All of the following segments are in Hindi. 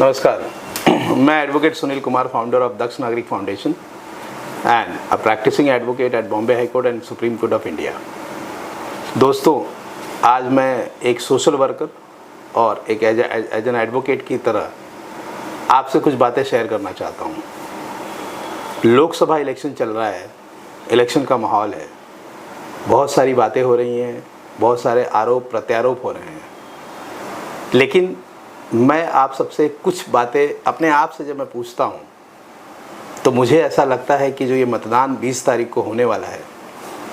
नमस्कार। मैं advocate Sunil Kumar, founder of Daksh Nagrik foundation and a practising advocate at Bombay high court and supreme court of India. दोस्तों, आज मैं एक सोशल वर्कर और एक एज एन एडवोकेट की तरह आपसे कुछ बातें शेयर करना चाहता हूँ। लोकसभा इलेक्शन चल रहा है, इलेक्शन का माहौल है, बहुत सारी बातें हो रही हैं, बहुत सारे आरोप प्रत्यारोप हो रहे हैं, लेकिन मैं आप सबसे कुछ बातें अपने आप से जब मैं पूछता हूँ तो मुझे ऐसा लगता है कि जो ये मतदान 20 तारीख को होने वाला है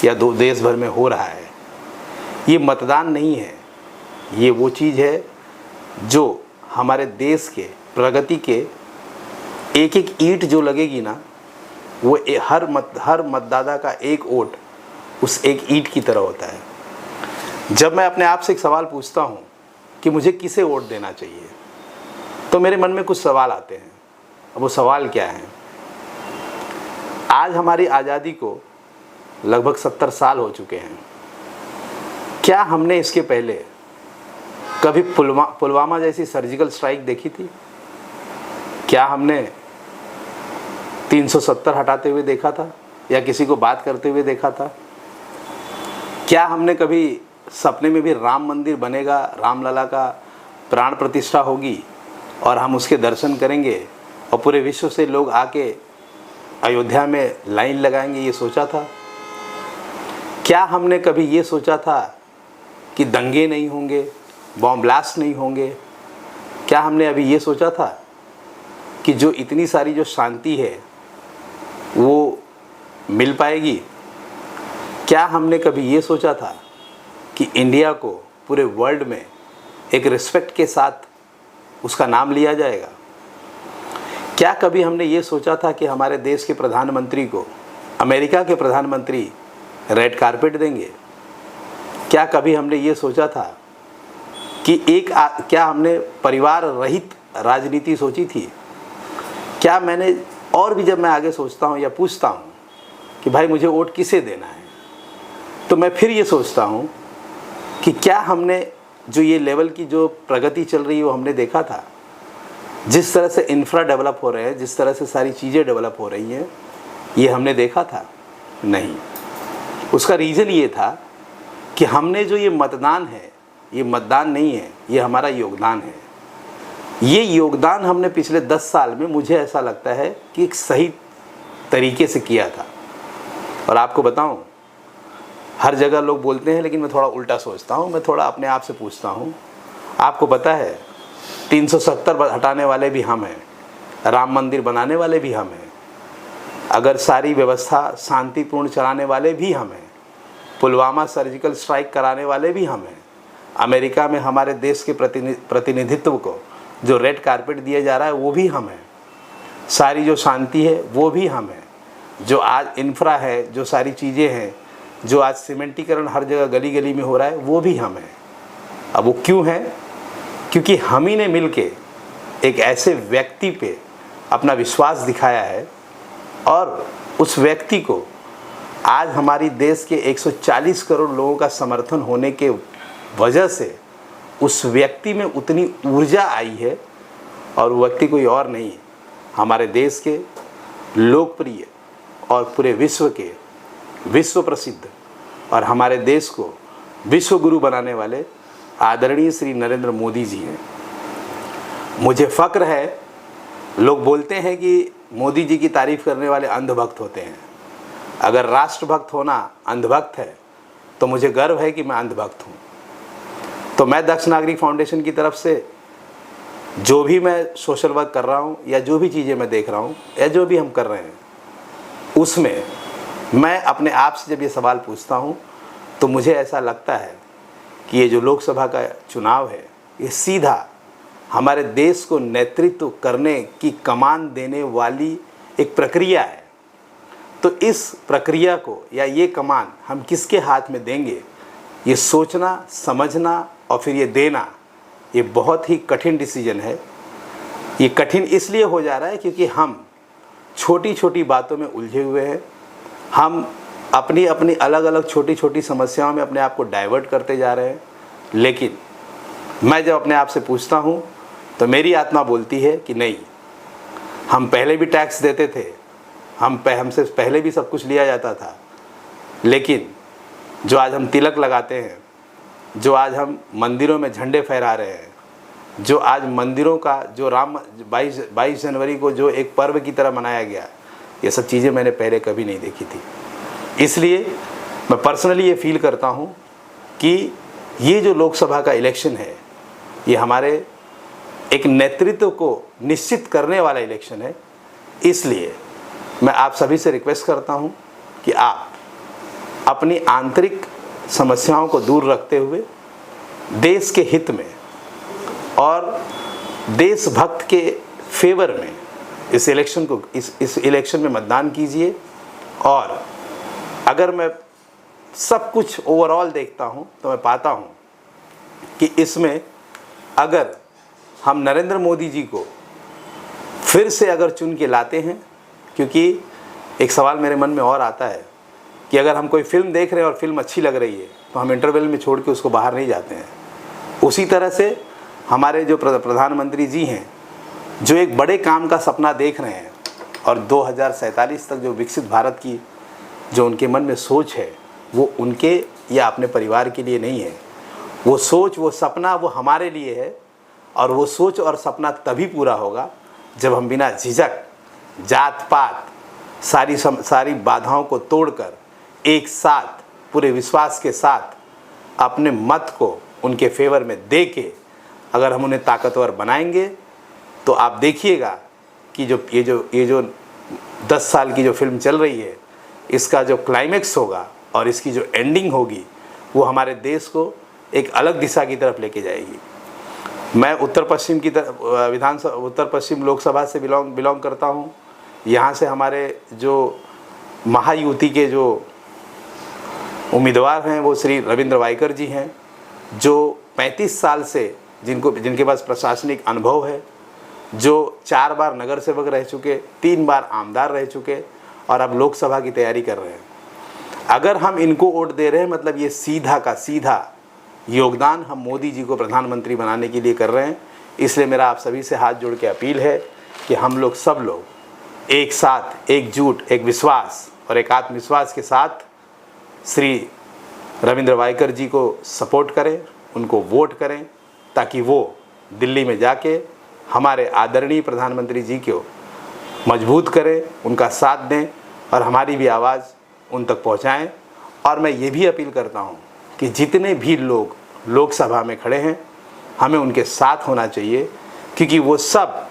या देश भर में हो रहा है, ये मतदान नहीं है। ये वो चीज़ है जो हमारे देश के प्रगति के एक एक ईंट जो लगेगी ना, वो हर मतदाता का एक वोट उस एक ईंट की तरह होता है। जब मैं अपने आप से एक सवाल पूछता हूँ कि मुझे किसे वोट देना चाहिए, तो मेरे मन में कुछ सवाल आते हैं। अब वो सवाल क्या है? आज हमारी आज़ादी को लगभग 70 साल हो चुके हैं। क्या हमने इसके पहले कभी पुलवामा जैसी सर्जिकल स्ट्राइक देखी थी? क्या हमने 370 हटाते हुए देखा था या किसी को बात करते हुए देखा था? क्या हमने कभी सपने में भी राम मंदिर बनेगा, रामलला का प्राण प्रतिष्ठा होगी और हम उसके दर्शन करेंगे और पूरे विश्व से लोग आके अयोध्या में लाइन लगाएंगे, ये सोचा था? क्या हमने कभी ये सोचा था कि दंगे नहीं होंगे, बॉम्ब ब्लास्ट नहीं होंगे? क्या हमने अभी ये सोचा था कि जो इतनी सारी जो शांति है वो मिल पाएगी? क्या हमने कभी ये सोचा था कि इंडिया को पूरे वर्ल्ड में एक रिस्पेक्ट के साथ उसका नाम लिया जाएगा? क्या कभी हमने ये सोचा था कि हमारे देश के प्रधानमंत्री को अमेरिका के प्रधानमंत्री रेड कारपेट देंगे? क्या कभी हमने ये सोचा था कि क्या हमने परिवार रहित राजनीति सोची थी? क्या मैंने और भी जब मैं आगे सोचता हूँ या पूछता हूँ कि भाई मुझे वोट किसे देना है, तो मैं फिर ये सोचता हूँ कि क्या हमने जो ये लेवल की जो प्रगति चल रही है वो हमने देखा था? जिस तरह से इंफ्रा डेवलप हो रहे हैं, जिस तरह से सारी चीज़ें डेवलप हो रही हैं, ये हमने देखा था? नहीं। उसका रीज़न ये था कि हमने जो ये मतदान है, ये मतदान नहीं है, ये हमारा योगदान है। ये योगदान हमने पिछले 10 साल में, मुझे ऐसा लगता है कि एक सही तरीके से किया था। और आपको बताऊं, हर जगह लोग बोलते हैं, लेकिन मैं थोड़ा उल्टा सोचता हूँ। मैं थोड़ा अपने आप से पूछता हूँ, आपको पता है 370 हटाने वाले भी हम हैं, राम मंदिर बनाने वाले भी हम हैं, अगर सारी व्यवस्था शांतिपूर्ण चलाने वाले भी हम हैं, पुलवामा सर्जिकल स्ट्राइक कराने वाले भी हम हैं, अमेरिका में हमारे देश के प्रतिनिधित्व को जो रेड कारपेट दिया जा रहा है वो भी हम हैं, सारी जो शांति है वो भी हम हैं, जो आज इंफ्रा है, जो सारी चीज़ें हैं, जो आज सीमेंटीकरण हर जगह गली गली में हो रहा है वो भी हम हैं। अब वो क्यों है? क्योंकि हम ही ने मिलके एक ऐसे व्यक्ति पे अपना विश्वास दिखाया है और उस व्यक्ति को आज हमारी देश के 140 करोड़ लोगों का समर्थन होने के वजह से उस व्यक्ति में उतनी ऊर्जा आई है। और वो व्यक्ति कोई और नहीं, हमारे देश के लोकप्रिय और पूरे विश्व के विश्व प्रसिद्ध और हमारे देश को विश्व गुरु बनाने वाले आदरणीय श्री नरेंद्र मोदी जी हैं। मुझे फ़क्र है, लोग बोलते हैं कि मोदी जी की तारीफ़ करने वाले अंधभक्त होते हैं। अगर राष्ट्रभक्त होना अंधभक्त है तो मुझे गर्व है कि मैं अंधभक्त हूँ। तो मैं दक्ष नागरिक फाउंडेशन की तरफ से जो भी मैं सोशल वर्क कर रहा हूँ या जो भी चीज़ें मैं देख रहा हूँ या जो भी हम कर रहे हैं, उसमें मैं अपने आप से जब ये सवाल पूछता हूँ तो मुझे ऐसा लगता है कि ये जो लोकसभा का चुनाव है, ये सीधा हमारे देश को नेतृत्व करने की कमान देने वाली एक प्रक्रिया है। तो इस प्रक्रिया को या ये कमान हम किसके हाथ में देंगे, ये सोचना, समझना और फिर ये देना, ये बहुत ही कठिन डिसीजन है। ये कठिन इसलिए हो जा रहा है क्योंकि हम छोटी छोटी बातों में उलझे हुए हैं। हम अपनी अपनी अलग अलग छोटी छोटी समस्याओं में अपने आप को डाइवर्ट करते जा रहे हैं। लेकिन मैं जब अपने आप से पूछता हूँ तो मेरी आत्मा बोलती है कि नहीं, हम पहले भी टैक्स देते थे, हमसे पहले भी सब कुछ लिया जाता था, लेकिन जो आज हम तिलक लगाते हैं, जो आज हम मंदिरों में झंडे फहरा रहे हैं, जो आज मंदिरों का जो 22 जनवरी को जो एक पर्व की तरह मनाया गया, ये सब चीज़ें मैंने पहले कभी नहीं देखी थी। इसलिए मैं पर्सनली ये फील करता हूँ कि ये जो लोकसभा का इलेक्शन है, ये हमारे एक नेतृत्व को निश्चित करने वाला इलेक्शन है। इसलिए मैं आप सभी से रिक्वेस्ट करता हूँ कि आप अपनी आंतरिक समस्याओं को दूर रखते हुए देश के हित में और देशभक्त के फेवर में इस इलेक्शन में मतदान कीजिए। और अगर मैं सब कुछ ओवरऑल देखता हूँ तो मैं पाता हूँ कि इसमें अगर हम नरेंद्र मोदी जी को फिर से अगर चुन के लाते हैं, क्योंकि एक सवाल मेरे मन में और आता है कि अगर हम कोई फिल्म देख रहे हैं और फिल्म अच्छी लग रही है तो हम इंटरवल में छोड़ के उसको बाहर नहीं जाते हैं। उसी तरह से हमारे जो प्रधानमंत्री जी हैं, जो एक बड़े काम का सपना देख रहे हैं और 2047 तक जो विकसित भारत की जो उनके मन में सोच है, वो उनके या अपने परिवार के लिए नहीं है। वो सोच, वो सपना वो हमारे लिए है। और वो सोच और सपना तभी पूरा होगा जब हम बिना झिझक, जात पात, सारी बाधाओं को तोड़कर एक साथ पूरे विश्वास के साथ अपने मत को उनके फेवर में दे के अगर हम उन्हें ताकतवर बनाएंगे तो आप देखिएगा कि ये जो 10 साल की जो फिल्म चल रही है, इसका जो क्लाइमेक्स होगा और इसकी जो एंडिंग होगी, वो हमारे देश को एक अलग दिशा की तरफ लेके जाएगी। मैं उत्तर पश्चिम लोकसभा से बिलोंग करता हूँ। यहाँ से हमारे जो महायुति के जो उम्मीदवार हैं वो श्री रविंद्र वाइकर जी हैं, जो 35 साल से जिनके पास प्रशासनिक अनुभव है, जो 4 बार नगर सेवक रह चुके, 3 बार आमदार रह चुके और अब लोकसभा की तैयारी कर रहे हैं। अगर हम इनको वोट दे रहे हैं, मतलब ये सीधा का सीधा योगदान हम मोदी जी को प्रधानमंत्री बनाने के लिए कर रहे हैं। इसलिए मेरा आप सभी से हाथ जोड़ के अपील है कि हम लोग सब लोग एक साथ, एकजुट, एक विश्वास और एक आत्मविश्वास के साथ श्री रविंद्र वाइकर जी को सपोर्ट करें, उनको वोट करें, ताकि वो दिल्ली में जाके हमारे आदरणीय प्रधानमंत्री जी को मजबूत करें, उनका साथ दें और हमारी भी आवाज़ उन तक पहुंचाएं। और मैं ये भी अपील करता हूं कि जितने भी लोग लोकसभा में खड़े हैं, हमें उनके साथ होना चाहिए, क्योंकि वो सब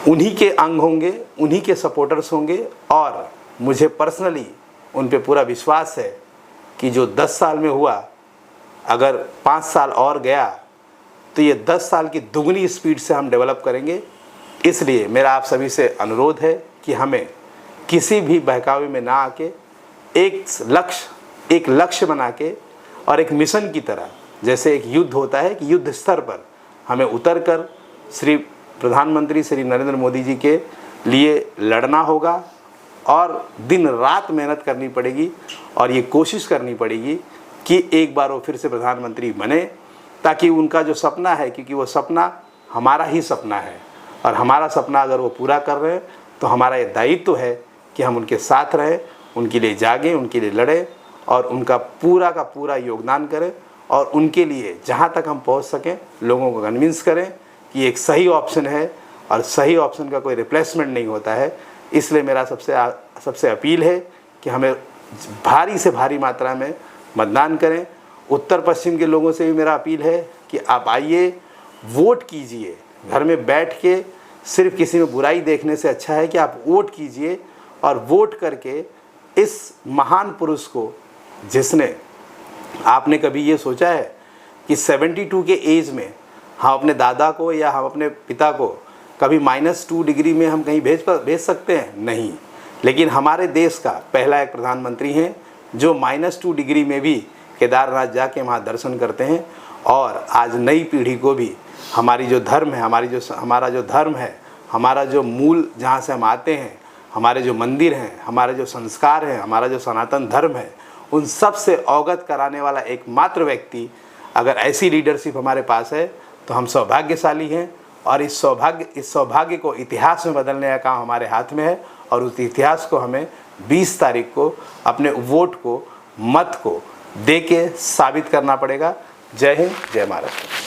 उन्हीं के अंग होंगे, उन्हीं के सपोर्टर्स होंगे। और मुझे पर्सनली उन पे पूरा विश्वास है कि जो 10 साल में हुआ, अगर 5 साल और गया तो ये 10 साल की दुगनी स्पीड से हम डेवलप करेंगे। इसलिए मेरा आप सभी से अनुरोध है कि हमें किसी भी बहकावे में ना आके एक लक्ष्य बना के और एक मिशन की तरह, जैसे एक युद्ध होता है कि युद्ध स्तर पर हमें उतरकर श्री प्रधानमंत्री श्री नरेंद्र मोदी जी के लिए लड़ना होगा और दिन रात मेहनत करनी पड़ेगी और ये कोशिश करनी पड़ेगी कि एक बार वो फिर से प्रधानमंत्री बने, ताकि उनका जो सपना है, क्योंकि वो सपना हमारा ही सपना है और हमारा सपना अगर वो पूरा कर रहे हैं तो हमारा ये दायित्व है कि हम उनके साथ रहें, उनके लिए जागें, उनके लिए लड़ें और उनका पूरा का पूरा योगदान करें और उनके लिए जहाँ तक हम पहुँच सकें लोगों को कन्विंस करें कि एक सही ऑप्शन है और सही ऑप्शन का कोई रिप्लेसमेंट नहीं होता है। इसलिए मेरा सबसे अपील है कि हमें भारी से भारी मात्रा में मतदान करें। उत्तर पश्चिम के लोगों से भी मेरा अपील है कि आप आइए, वोट कीजिए। घर में बैठ के सिर्फ किसी में बुराई देखने से अच्छा है कि आप वोट कीजिए और वोट करके इस महान पुरुष को, जिसने, आपने कभी ये सोचा है कि 72 के एज में हम अपने दादा को या हम अपने पिता को कभी -2 डिग्री में हम कहीं भेज सकते हैं? नहीं। लेकिन हमारे देश का पहला एक प्रधानमंत्री हैं जो -2 डिग्री में भी केदारनाथ जाके वहाँ दर्शन करते हैं। और आज नई पीढ़ी को भी हमारी जो धर्म है, हमारा जो धर्म है, हमारा जो मूल जहाँ से हम आते हैं, हमारे जो मंदिर हैं, हमारे जो संस्कार हैं, हमारा जो सनातन धर्म है, उन सब से अवगत कराने वाला एकमात्र व्यक्ति, अगर ऐसी लीडरशिप हमारे पास है तो हम सौभाग्यशाली हैं और इस सौभाग्य को इतिहास में बदलने का काम हमारे हाथ में है। और उस इतिहास को हमें 20 तारीख को अपने वोट को, मत को दे के साबित करना पड़ेगा। जय हिंद, जय महाराष्ट्र।